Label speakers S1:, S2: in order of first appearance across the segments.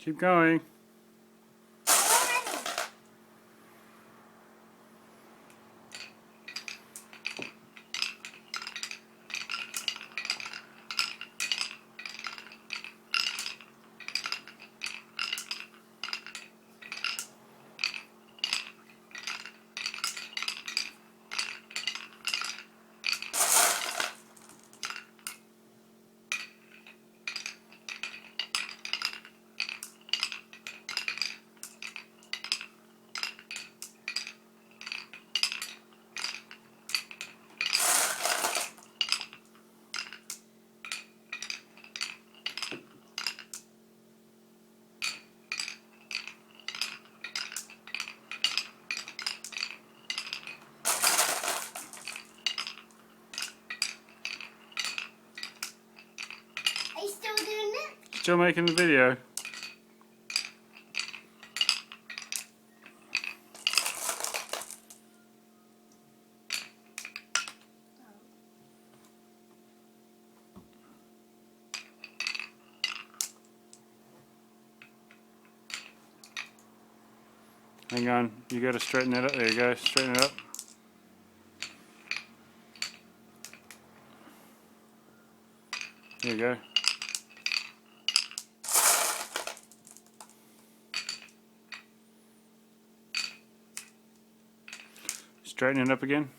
S1: Keep going.
S2: Are you still doing it?
S1: Still making the video. Hang on, you gotta straighten it up. There you go, straighten it up. There you go. Straighten it up again.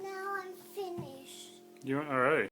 S2: Now I'm finished.
S1: Alright.